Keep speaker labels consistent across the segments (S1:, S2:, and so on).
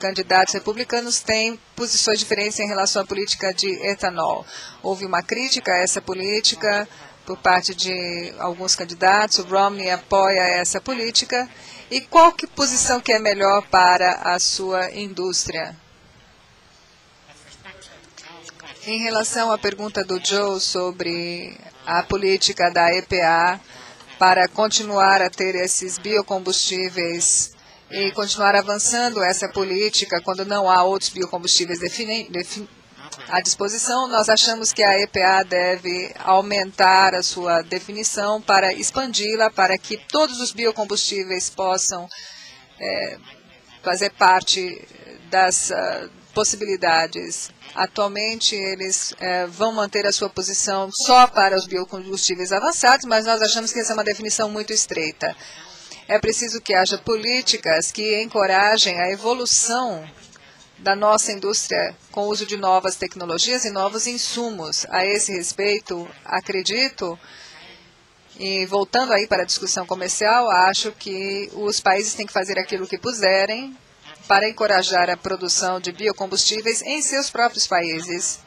S1: candidatos republicanos têm posições diferentes em relação à política de etanol. Houve uma crítica a essa política por parte de alguns candidatos. O Romney apoia essa política. E qual posição que é melhor para a sua indústria? Em relação à pergunta do Joe sobre a política da EPA para continuar a ter esses biocombustíveis e continuar avançando essa política quando não há outros biocombustíveis à disposição, nós achamos que a EPA deve aumentar a sua definição para expandi-la, para que todos os biocombustíveis possam fazer parte das possibilidades. Atualmente, eles vão manter a sua posição só para os biocombustíveis avançados, mas nós achamos que essa é uma definição muito estreita. É preciso que haja políticas que encorajem a evolução da nossa indústria com o uso de novas tecnologias e novos insumos. A esse respeito, acredito, e voltando aí para a discussão comercial, acho que os países têm que fazer aquilo que puderem para encorajar a produção de biocombustíveis em seus próprios países.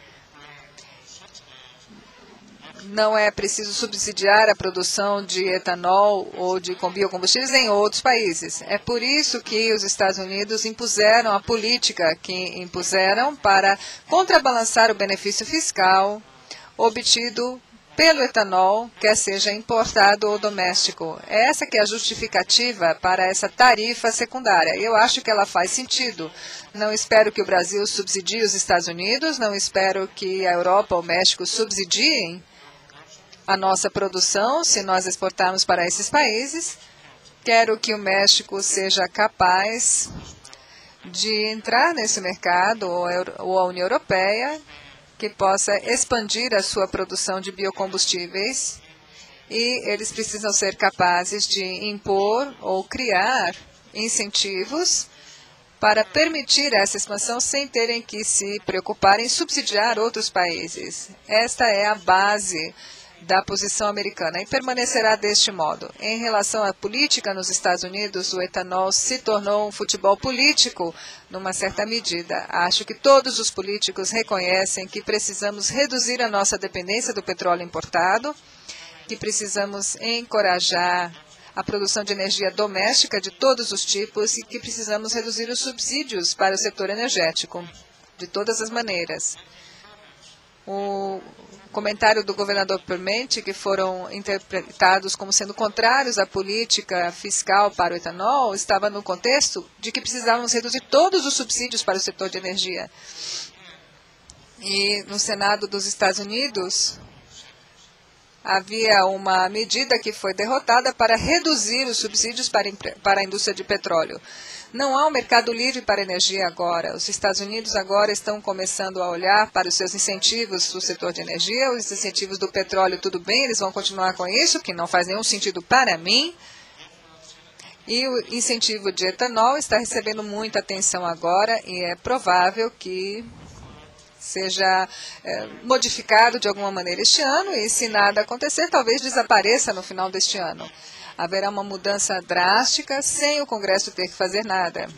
S1: Não é preciso subsidiar a produção de etanol ou de biocombustíveis em outros países. É por isso que os Estados Unidos impuseram a política que impuseram para contrabalançar o benefício fiscal obtido pelo etanol, quer seja importado ou doméstico. Essa que é a justificativa para essa tarifa secundária. Eu acho que ela faz sentido. Não espero que o Brasil subsidie os Estados Unidos, não espero que a Europa ou o México subsidiem a nossa produção se nós exportarmos para esses países. Quero que o México seja capaz de entrar nesse mercado, ou a União Europeia, que possa expandir a sua produção de biocombustíveis, e eles precisam ser capazes de impor ou criar incentivos para permitir essa expansão sem terem que se preocupar em subsidiar outros países. Esta é a base da posição americana e permanecerá deste modo. Em relação à política nos Estados Unidos, o etanol se tornou um futebol político numa certa medida. Acho que todos os políticos reconhecem que precisamos reduzir a nossa dependência do petróleo importado, que precisamos encorajar a produção de energia doméstica de todos os tipos e que precisamos reduzir os subsídios para o setor energético, de todas as maneiras. O comentário do governador Permente, que foram interpretados como sendo contrários à política fiscal para o etanol, estava no contexto de que precisávamos reduzir todos os subsídios para o setor de energia. E no Senado dos Estados Unidos, havia uma medida que foi derrotada para reduzir os subsídios para a indústria de petróleo. Não há um mercado livre para energia agora. Os Estados Unidos agora estão começando a olhar para os seus incentivos do setor de energia. Os incentivos do petróleo, tudo bem, eles vão continuar com isso, que não faz nenhum sentido para mim. E o incentivo de etanol está recebendo muita atenção agora e é provável que seja modificado de alguma maneira este ano e, se nada acontecer, talvez desapareça no final deste ano. Haverá uma mudança drástica sem o Congresso ter que fazer nada.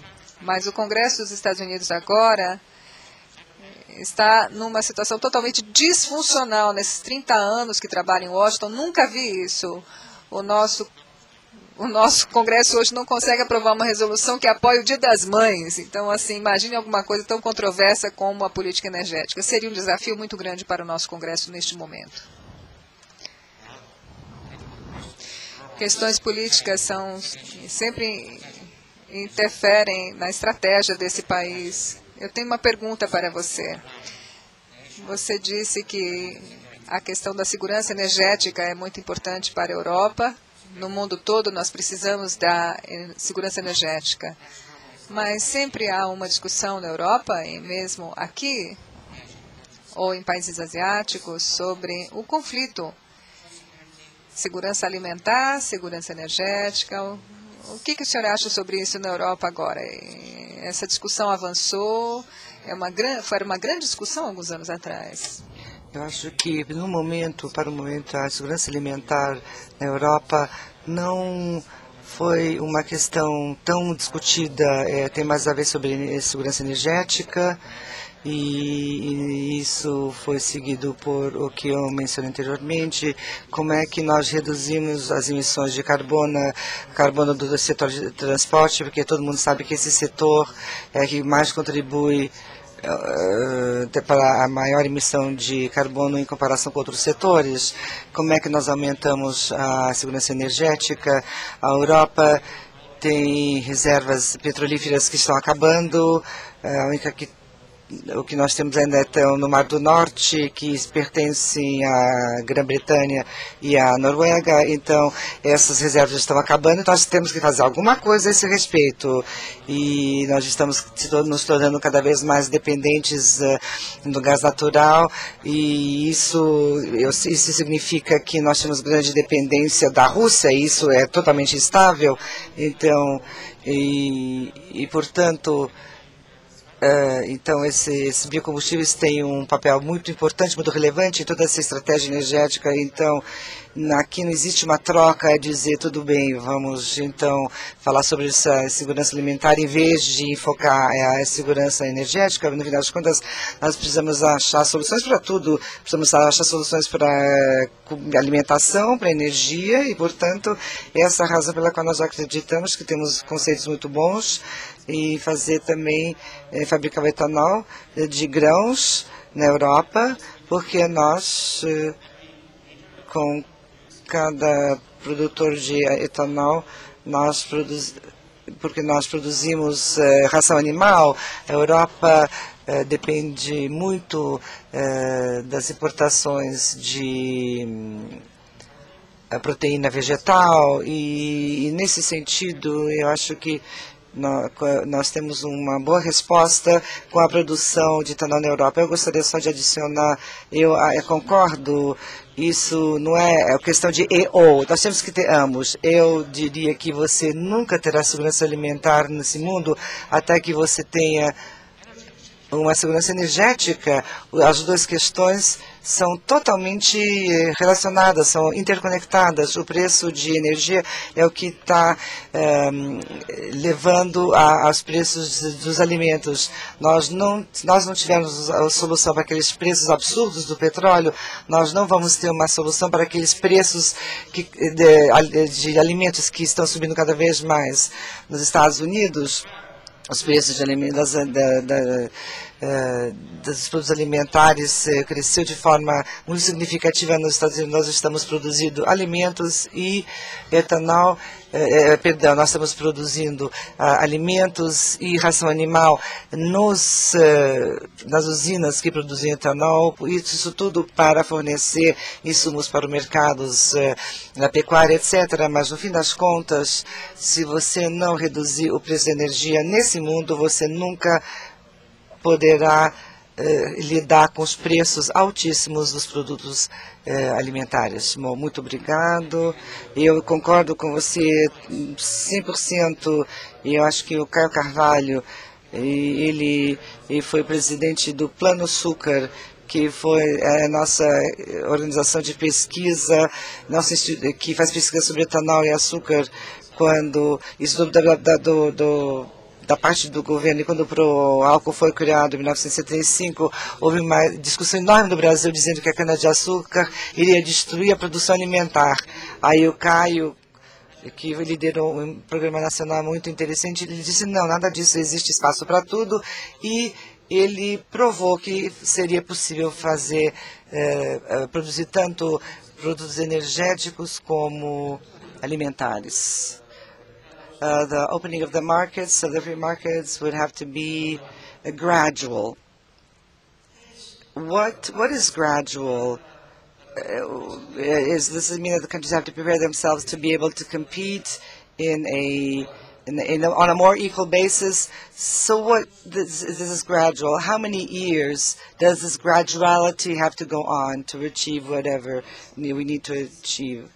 S1: Mas o Congresso dos Estados Unidos agora está numa situação totalmente disfuncional. Nesses 30 anos que trabalho em Washington, nunca vi isso. O nosso Congresso hoje não consegue aprovar uma resolução que apoie o Dia das Mães. Então, assim, imagine alguma coisa tão controversa como a política energética. Seria um desafio muito grande para o nosso Congresso neste momento. Questões políticas sempre interferem na estratégia desse país. Eu tenho uma pergunta para você. Você disse que a questão da segurança energética é muito importante para a Europa. No mundo todo nós precisamos da segurança energética. Mas sempre há uma discussão na Europa, e mesmo aqui, ou em países asiáticos, sobre o conflito. Segurança alimentar, segurança energética. O que o senhor acha sobre isso na Europa agora? Essa discussão avançou? Foi uma grande discussão alguns anos atrás.
S2: Eu acho que, para o momento, a segurança alimentar na Europa não Foi uma questão tão discutida, tem mais a ver sobre segurança energética, e isso foi seguido por o que eu mencionei anteriormente, como é que nós reduzimos as emissões de carbono do setor de transporte, porque todo mundo sabe que esse setor é que mais contribui para a maior emissão de carbono em comparação com outros setores. Como é que nós aumentamos a segurança energética? A Europa tem reservas petrolíferas que estão acabando, a única o que nós temos ainda estão no Mar do Norte, que pertencem à Grã-Bretanha e à Noruega. Então, essas reservas estão acabando, então nós temos que fazer alguma coisa a esse respeito. E nós estamos nos tornando cada vez mais dependentes do gás natural, e isso significa que nós temos grande dependência da Rússia, e isso é totalmente instável. Então, portanto, então, esses biocombustíveis têm um papel muito importante, muito relevante em toda essa estratégia energética. Então, aqui não existe uma troca, é dizer, tudo bem, vamos então falar sobre essa segurança alimentar em vez de focar a segurança energética. No final das contas, nós precisamos achar soluções para tudo. Precisamos achar soluções para alimentação, para energia, e, portanto, essa é a razão pela qual nós acreditamos que temos conceitos muito bons, e fazer também, fabricar o etanol de grãos na Europa, porque nós, com cada produtor de etanol, porque nós produzimos ração animal. A Europa depende muito das importações de proteína vegetal, e nesse sentido eu acho que nós temos uma boa resposta com a produção de etanol na Europa. Eu gostaria só de adicionar, eu concordo, isso não é questão de e ou, nós temos que ter ambos. Eu diria que você nunca terá segurança alimentar nesse mundo até que você tenha uma segurança energética. As duas questões são totalmente relacionadas, são interconectadas. O preço de energia é o que está levando aos preços dos alimentos. Nós não tivemos a solução para aqueles preços absurdos do petróleo, nós não vamos ter uma solução para aqueles preços de alimentos que estão subindo cada vez mais nos Estados Unidos. Os preços de alimentos, dos produtos alimentares cresceu de forma muito significativa nos Estados Unidos. Nós estamos produzindo alimentos e etanol, nós estamos produzindo alimentos e ração animal nas usinas que produzem etanol, isso tudo para fornecer insumos para os mercados, na pecuária, etc. Mas, no fim das contas, se você não reduzir o preço da energia nesse mundo, você nunca poderá lidar com os preços altíssimos dos produtos alimentares. Bom, muito obrigado. Eu concordo com você 100%. E eu acho que o Caio Carvalho, ele foi presidente do Plano Açúcar, que foi a nossa organização de pesquisa, que faz pesquisa sobre etanol e açúcar, quando isso da parte do governo, e quando o álcool foi criado em 1975, houve uma discussão enorme no Brasil dizendo que a cana-de-açúcar iria destruir a produção alimentar. Aí o Caio, que liderou um programa nacional muito interessante, ele disse, não, nada disso, existe espaço para tudo, e ele provou que seria possível produzir tanto produtos energéticos como alimentares. The opening of the markets, of the free markets, would have to be gradual. What is gradual? Does this mean that the countries have to prepare themselves to be able to compete on a more equal basis? So what this is gradual? How many years does this graduality have to go on to achieve whatever we need to achieve?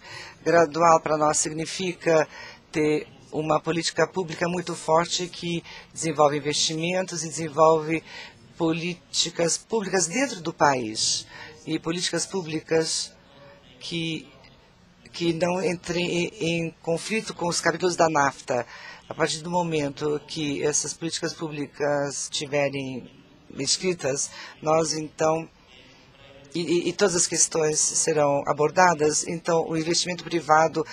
S2: Gradual para nós significa ter uma política pública muito forte que desenvolve investimentos e desenvolve políticas públicas dentro do país, e políticas públicas que que não entre em conflito com os capítulos da NAFTA. A partir do momento que essas políticas públicas estiverem escritas, nós então, e todas as questões serão abordadas, então o investimento privado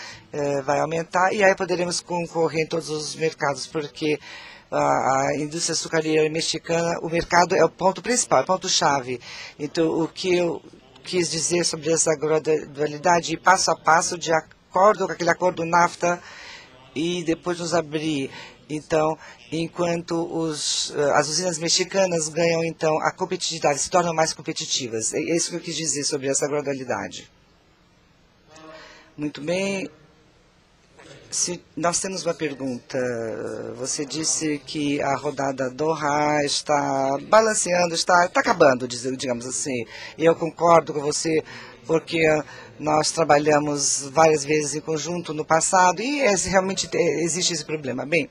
S2: vai aumentar e aí poderemos concorrer em todos os mercados, porque a indústria açucareira mexicana, o mercado é o ponto principal, é o ponto-chave. Então, o que eu quis dizer sobre essa gradualidade, passo a passo, de acordo com aquele acordo NAFTA, e depois nos abrir. Então, enquanto as usinas mexicanas ganham, então, a competitividade, se tornam mais competitivas. É isso que eu quis dizer sobre essa gradualidade. Muito bem. Nós temos uma pergunta. Você disse que a rodada Doha está balanceando, está acabando, digamos assim. E eu concordo com você, porque nós trabalhamos várias vezes em conjunto no passado e realmente existe esse problema. Bem,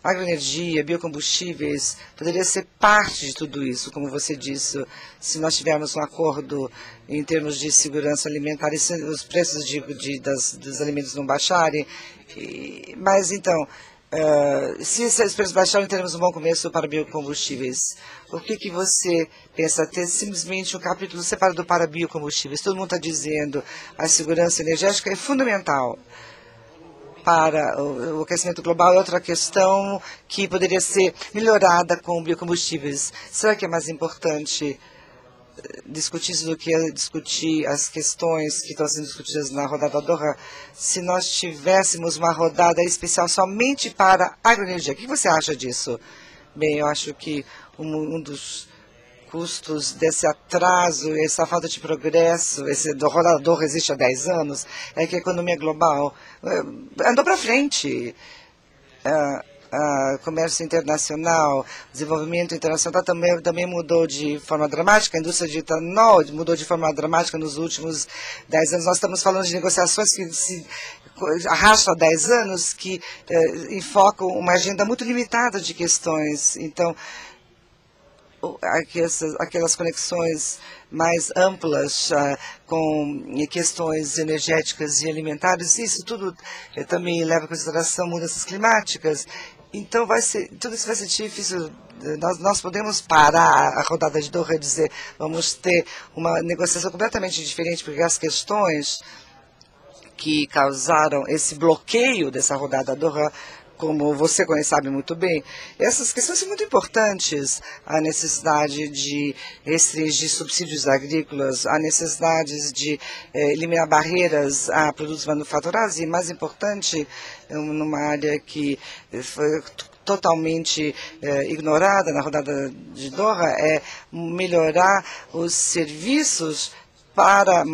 S2: agroenergia, biocombustíveis, poderia ser parte de tudo isso, como você disse, se nós tivermos um acordo em termos de segurança alimentar e se os preços dos alimentos não baixarem. Mas então, se esses preços baixarem, teremos um bom começo para biocombustíveis. O que você pensa? Ter simplesmente um capítulo separado para biocombustíveis. Todo mundo está dizendo que a segurança energética é fundamental para o aquecimento global. É outra questão que poderia ser melhorada com biocombustíveis. Será que é mais importante discutir isso do que discutir as questões que estão sendo discutidas na rodada Doha? Se nós tivéssemos uma rodada especial somente para agroenergia, o que você acha disso? Bem, eu acho que um dos custos desse atraso, essa falta de progresso, esse rodada Doha existe há 10 anos, é que a economia global andou para frente. Comércio internacional, desenvolvimento internacional também mudou de forma dramática. A indústria de etanol mudou de forma dramática nos últimos 10 anos. Nós estamos falando de negociações que se arrastam há 10 anos, que enfocam uma agenda muito limitada de questões. Então, aquelas conexões mais amplas com questões energéticas e alimentares, isso tudo também leva em consideração mudanças climáticas. Então, tudo isso vai ser difícil. Nós podemos parar a rodada de Doha e dizer, vamos ter uma negociação completamente diferente, porque as questões que causaram esse bloqueio dessa rodada Doha, como você sabe muito bem, essas questões são muito importantes. A necessidade de restringir subsídios agrícolas, a necessidade de eliminar barreiras a produtos manufaturados e, mais importante, numa área que foi totalmente ignorada na rodada de Doha, é melhorar os serviços para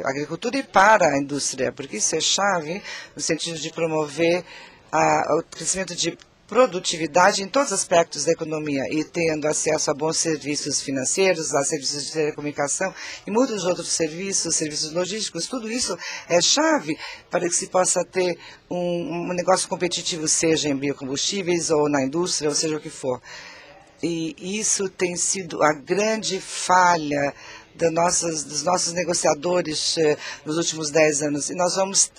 S2: agricultura e para a indústria, porque isso é chave no sentido de promover o crescimento de produtividade em todos os aspectos da economia e tendo acesso a bons serviços financeiros, a serviços de telecomunicação e muitos outros serviços logísticos. Tudo isso é chave para que se possa ter um negócio competitivo, seja em biocombustíveis ou na indústria, ou seja o que for. E isso tem sido a grande falha dos nossos negociadores nos últimos 10 anos. E nós vamos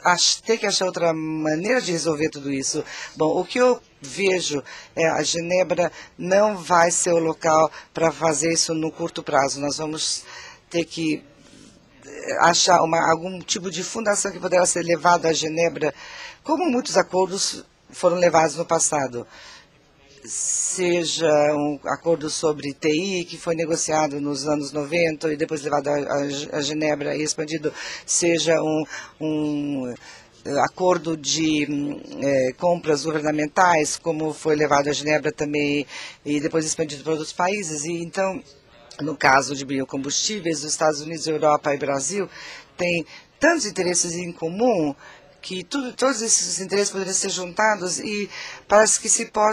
S2: ter que achar outra maneira de resolver tudo isso. Bom, o que eu vejo é a Genebra não vai ser o local para fazer isso no curto prazo. Nós vamos ter que achar algum tipo de fundação que poderá ser levado a Genebra, como muitos acordos foram levados no passado. Seja um acordo sobre TI, que foi negociado nos anos 90 e depois levado a Genebra e expandido, seja um acordo de compras governamentais, como foi levado a Genebra também e depois expandido para outros países. E então, no caso de biocombustíveis, os Estados Unidos, Europa e Brasil têm tantos interesses em comum que todos esses interesses poderiam ser juntados e para que se possa